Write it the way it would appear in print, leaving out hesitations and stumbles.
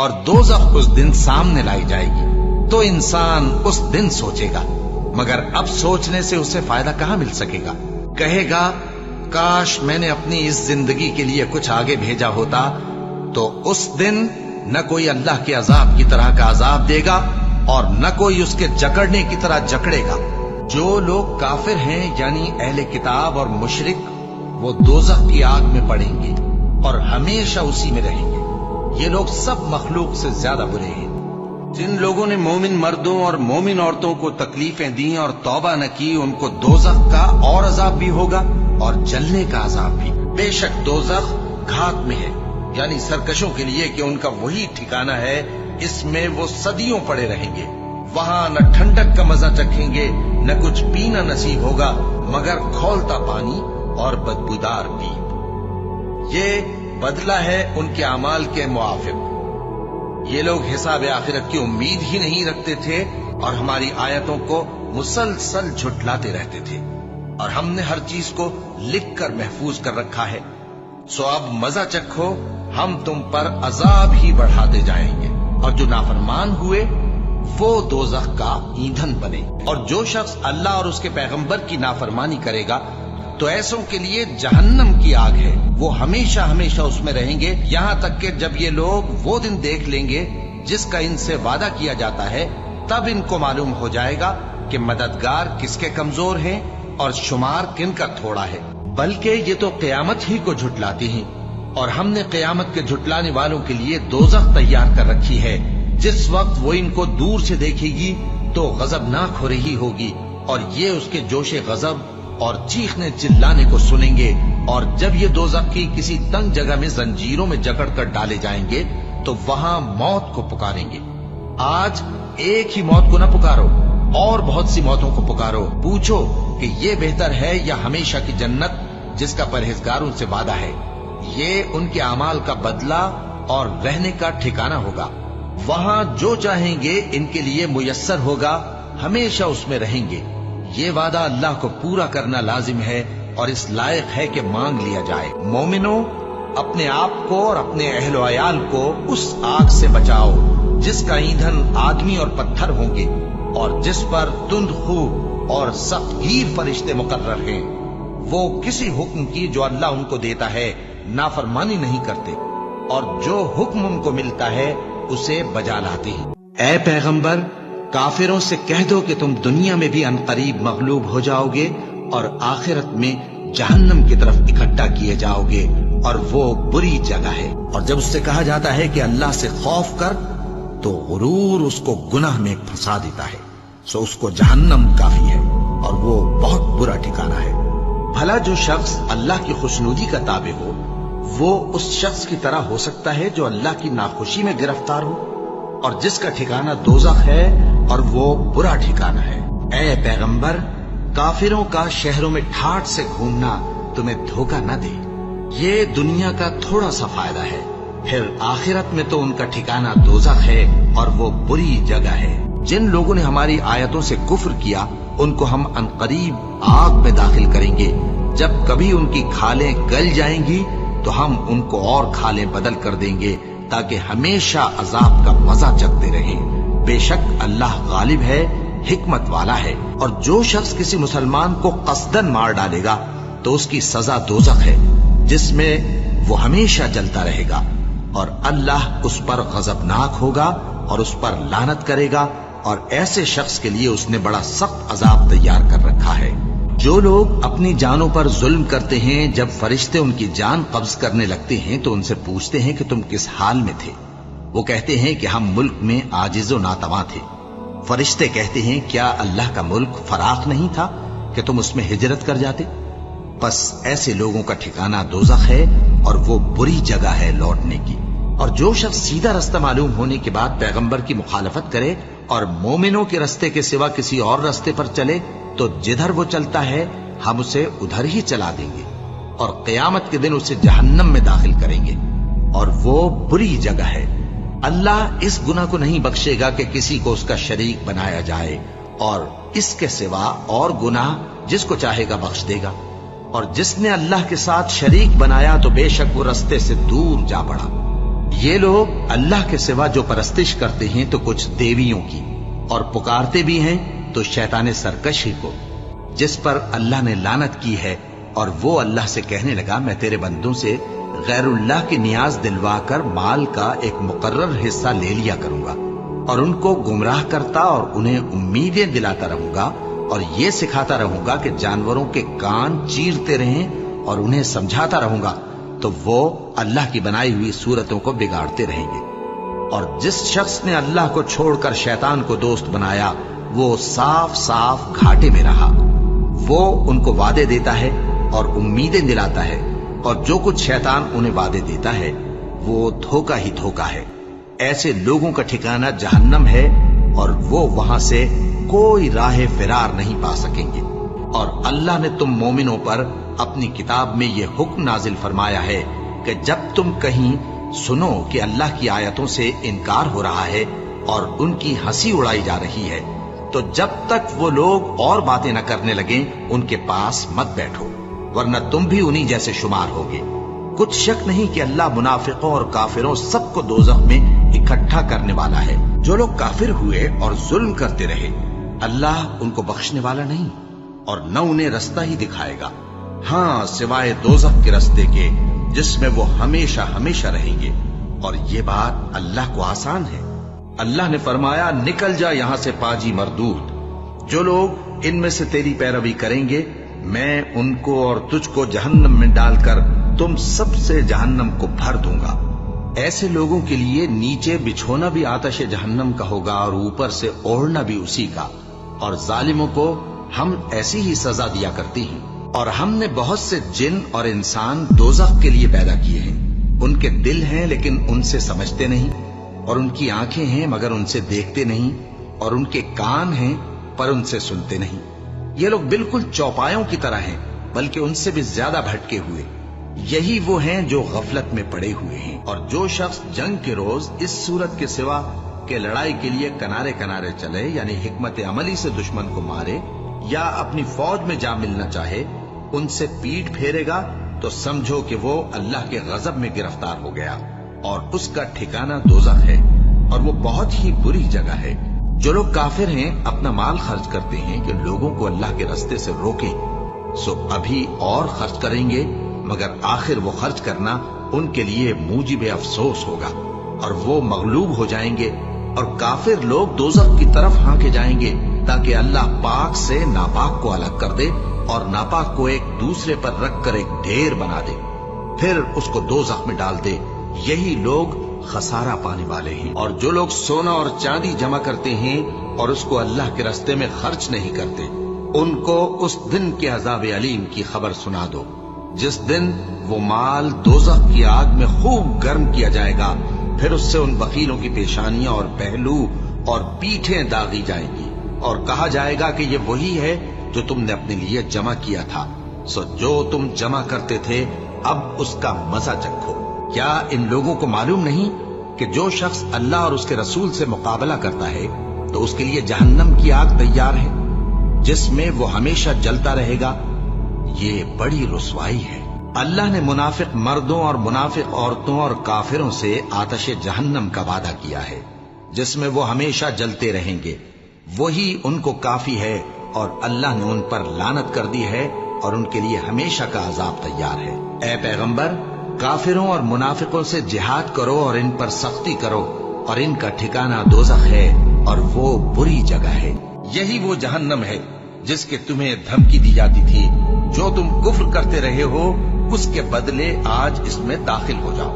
اور دوزخ उस दिन सामने लाई जाएगी। तो इंसान उस दिन सोचेगा, मगर अब सोचने से उसे फायदा कहां मिल सकेगा। कहेगा, काश मैंने अपनी इस जिंदगी के लिए कुछ आगे भेजा होता। तो उस दिन न कोई अल्लाह के अजाब की तरह का अजाब देगा और न कोई उसके जकड़ने की तरह जकड़ेगा। जो लोग काफिर हैं यानी अहले किताब और मुशरिक, वो दोज़ख की आग में पड़ेंगे और हमेशा उसी में रहेंगे। ये लोग सब मखलूक से ज्यादा बुरे हैं। जिन लोगों ने मोमिन मर्दों और मोमिन औरतों को तकलीफें दी और तौबा न की, उनको दोज़ख का और अजाब भी होगा और जलने का अजाब भी। बेशक दोज़ख घात में है, यानी सरकशों के लिए कि उनका वही ठिकाना है, इसमें वो सदियों पड़े रहेंगे। वहां न ठंडक का मजा चखेंगे, न कुछ पीना नसीब होगा मगर खौलता पानी और बदबूदार पीप। ये बदला है उनके अमाल के मुआफिक। ये लोग हिसाब आखिरत की उम्मीद ही नहीं रखते थे और हमारी आयतों को मुसलसल झुठलाते रहते थे, और हमने हर चीज को लिख कर महफूज कर रखा है। सो अब मजा चखो, हम तुम पर अजाब ही बढ़ाते जाएंगे। और जो नाफरमान हुए वो दोज़ख का ईंधन बने। और जो शख्स अल्लाह और उसके पैगंबर की नाफरमानी करेगा तो ऐसों के लिए जहन्नम की आग है, वो हमेशा हमेशा उसमें रहेंगे, यहां तक कि जब ये लोग वो दिन देख लेंगे जिसका इनसे वादा किया जाता है, तब इनको मालूम हो जाएगा कि मददगार किसके कमजोर हैं और शुमार किनका थोड़ा है। बल्कि ये तो क़यामत ही को झुटलाती हैं, और हमने क़यामत के झुटलाने वालों के लिए दोज़ख तैयार कर रखी है। जिस वक्त वो इनको दूर से देखेगी तो गजबनाक हो रही होगी, और ये उसके जोशे गजब और चीखने चिल्लाने को सुनेंगे। और जब ये दोज़ख की किसी तंग जगह में जंजीरों में जकड़ कर डाले जाएंगे तो वहां मौत को पुकारेंगे। आज एक ही मौत को न पुकारो, और बहुत सी मौतों को पुकारो। पूछो कि ये बेहतर है या हमेशा की जन्नत जिसका परहेजगारों से वादा है। ये उनके अमाल का बदला और रहने का ठिकाना होगा। वहां जो चाहेंगे इनके लिए मुयस्सर होगा, हमेशा उसमें रहेंगे। ये वादा अल्लाह को पूरा करना लाजिम है और इस लायक है कि मांग लिया जाए। मोमिनो, अपने आप को और अपने अहलो अयाल को उस आग से बचाओ जिसका ईंधन आदमी और पत्थर होंगे, और जिस पर तुंद खू और सख्तगीर फरिश्ते मुकर्रर हैं। वो किसी हुक्म की जो अल्लाह उनको देता है नाफरमानी नहीं करते, और जो हुक्म उनको मिलता है उसे बजा लाते हैं। ऐ पैगंबर, काफिरों से कह दो कि तुम दुनिया में भी अनकरीब मगलूब हो जाओगे और आखिरत में जहन्नम की तरफ इकट्ठा किए जाओगे, और वो बुरी जगह है। और जब उससे कहा जाता है कि अल्लाह से खौफ कर, तो गुरूर उसको गुनाह में फंसा देता है। सो उसको जहन्नम काफी है और वो बहुत बुरा ठिकाना है। भला जो शख्स अल्लाह की खुशनुदी का ताबे हो, वो उस शख्स की तरह हो सकता है जो अल्लाह की नाखुशी में गिरफ्तार हो, और जिसका ठिकाना दोज़ख है और वो बुरा ठिकाना है। ऐ पैगंबर, काफिरों का शहरों में ठाठ से घूमना तुम्हें धोखा न दे। ये दुनिया का थोड़ा सा फायदा है, फिर आखिरत में तो उनका ठिकाना दोज़ख है और वो बुरी जगह है। जिन लोगों ने हमारी आयतों से कुफ्र किया, उनको हम अनकरीब आग में दाखिल करेंगे। जब कभी उनकी खालें गल जाएंगी तो हम उनको और खालें बदल कर देंगे, ताकि हमेशा अजाब का मजा चखते रहें। बेशक अल्लाह गालिब है, हिकमत वाला है। और जो शख्स किसी मुसलमान को कसदन मार डालेगा तो उसकी सजा दोज़ख है, जिसमें वो हमेशा जलता रहेगा, और अल्लाह उस पर गजबनाक होगा और उस पर लानत करेगा। और ऐसे शख्स के लिए उसने बड़ा सख्त अजाब तैयार कर रखा है। जो लोग अपनी जानों पर जुल्म करते हैं, जब फरिश्ते उनकी जान कब्ज करने लगते हैं तो उनसे पूछते हैं कि तुम किस हाल में थे। वो कहते हैं कि हम मुल्क में आजिज़ो नातवा थे। फरिश्ते कहते हैं, क्या अल्लाह का मुल्क फराख नहीं था कि तुम उसमें हिजरत कर जाते? बस ऐसे लोगों का ठिकाना दोज़ख है और वो बुरी जगह है लौटने की। और जो शख्स सीधा रास्ता मालूम होने के बाद पैगंबर की मुखालफत करे और मोमिनों के रास्ते के सिवा किसी और रास्ते पर चले, तो जिधर वो चलता है हम उसे उधर ही चला देंगे, और क़यामत के दिन उसे जहन्नम में दाखिल करेंगे, और वो बुरी जगह है। अल्लाह इस गुनाह को नहीं बख्शेगा कि किसी को उसका शरीक बनाया जाए, और इसके सिवा और गुनाह जिसको चाहेगा बख्श देगा। और जिसने अल्लाह के साथ शरीक बनाया तो बेशक वो रास्ते से दूर जा पड़ा। ये लोग अल्लाह के सिवा जो परस्तिश करते हैं तो कुछ देवियों की, और पुकारते भी हैं तो शैतान सरकश ही को, जिस पर अल्लाह ने लानत की है। और वो अल्लाह से कहने लगा, मैं तेरे बंदों से गैरुल्लाह की नियाज दिलवाकर माल का एक मुकर्रर हिस्सा ले लिया करूंगा, और उनको गुमराह करता और उन्हें उम्मीदें दिलाता रहूंगा, और ये सिखाता रहूंगा कि जानवरों के कान चीरते रहें, और उन्हें समझाता रहूंगा, तो वो अल्लाह की बनाई हुई सूरतों को बिगाड़ते रहेंगे। और जिस शख्स ने अल्लाह को छोड़कर शैतान को दोस्त बनाया, वो साफ साफ घाटे में रहा। वो उनको वादे देता है और उम्मीदें दिलाता है, और जो कुछ शैतान उन्हें वादे देता है वो धोखा ही धोखा है। ऐसे लोगों का ठिकाना जहन्नम है, और वो वहां से कोई राह फिरार नहीं पा सकेंगे। और अल्लाह ने तुम मोमिनों पर अपनी किताब में ये हुक्म नाजिल फरमाया है कि जब तुम कहीं सुनो कि अल्लाह की आयतों से इनकार हो रहा है और उनकी हंसी उड़ाई जा रही है, तो जब तक वो लोग और बातें न करने लगें उनके पास मत बैठो, वरना तुम भी उन्हीं जैसे शुमार होगे। कुछ शक नहीं कि अल्लाह मुनाफिकों और काफिरों सबको दोज़ख में इकट्ठा करने वाला है। जो लोग काफिर हुए और जुल्म करते रहे, अल्लाह उनको बख्शने वाला नहीं और न उन्हें रास्ता ही दिखाएगा, हाँ सिवाय दोज़ख के रास्ते के जिसमें वो हमेशा हमेशा रहेंगे। और ये बात अल्लाह को आसान है। अल्लाह ने फरमाया, निकल जा यहां से पाजी मरदूद। जो लोग इनमें से तेरी पैरवी करेंगे, मैं उनको और तुझको जहन्नम में डालकर तुम सबसे जहन्नम को भर दूंगा। ऐसे लोगों के लिए नीचे बिछोना भी आतश जहन्नम का होगा और ऊपर से ओढ़ना भी उसी का। और जालिमों को हम ऐसी ही सजा दिया करती हैं। और हमने बहुत से जिन और इंसान दोज़ख के लिए पैदा किए हैं। उनके दिल हैं लेकिन उनसे समझते नहीं, और उनकी आंखें हैं मगर उनसे देखते नहीं, और उनके कान हैं पर उनसे सुनते नहीं। ये लोग बिल्कुल चौपायों की तरह हैं, बल्कि उनसे भी ज्यादा भटके हुए। यही वो हैं जो गफलत में पड़े हुए हैं। और जो शख्स जंग के रोज इस सूरत के सिवा के लड़ाई के लिए किनारे किनारे चले, यानी हिकमत अमली से दुश्मन को मारे या अपनी फौज में जा मिलना चाहे, उनसे पीठ फेरेगा तो समझो कि वो अल्लाह के गजब में गिरफ्तार हो गया, और उसका ठिकाना दोज़ख है, और वो बहुत ही बुरी जगह है। जो लोग काफिर हैं अपना माल खर्च करते हैं कि लोगों को अल्लाह के रास्ते से रोकें, सो अभी और खर्च करेंगे, मगर आखिर वो खर्च करना उनके लिए मूजिब अफसोस होगा, और वो मगलूब हो जाएंगे। और काफिर लोग दोज़ख की तरफ हाँके जाएंगे ताकि अल्लाह पाक से नापाक को अलग कर दे और नापाक को एक दूसरे पर रखकर एक ढेर बना दे, फिर उसको दोज़ख में डाल दे। यही लोग खसारा पाने वाले हैं। और जो लोग सोना और चांदी जमा करते हैं और उसको अल्लाह के रास्ते में खर्च नहीं करते, उनको उस दिन के अज़ाब अलीम की खबर सुना दो, जिस दिन वो माल दोज़ख की आग में खूब गर्म किया जाएगा, फिर उससे उन वकीलों की पेशानियां और पहलू और पीठें दागी जाएंगी, और कहा जाएगा कि ये वही है जो तुमने अपने लिए जमा किया था। सो जो तुम जमा करते थे अब उसका मजा चखो। क्या इन लोगों को मालूम नहीं कि जो शख्स अल्लाह और उसके रसूल से मुकाबला करता है तो उसके लिए जहन्नम की आग तैयार है, जिसमें वो हमेशा जलता रहेगा। ये बड़ी रुसवाई है। अल्लाह ने मुनाफिक मर्दों और मुनाफिक औरतों और काफिरों से आतश जहन्नम का वादा किया है, जिसमें वो हमेशा जलते रहेंगे। वही उनको काफी है, और अल्लाह ने उन पर लानत कर दी है, और उनके लिए हमेशा का अजाब तैयार है। ऐ पैगंबर, काफिरों और मुनाफिकों से जिहाद करो और इन पर सख्ती करो, और इनका ठिकाना दोज़ख है, और वो बुरी जगह है। यही वो जहन्नम है जिसके तुम्हें धमकी दी जाती थी। जो तुम कुफ्र करते रहे हो उसके बदले आज इसमें दाखिल हो जाओ।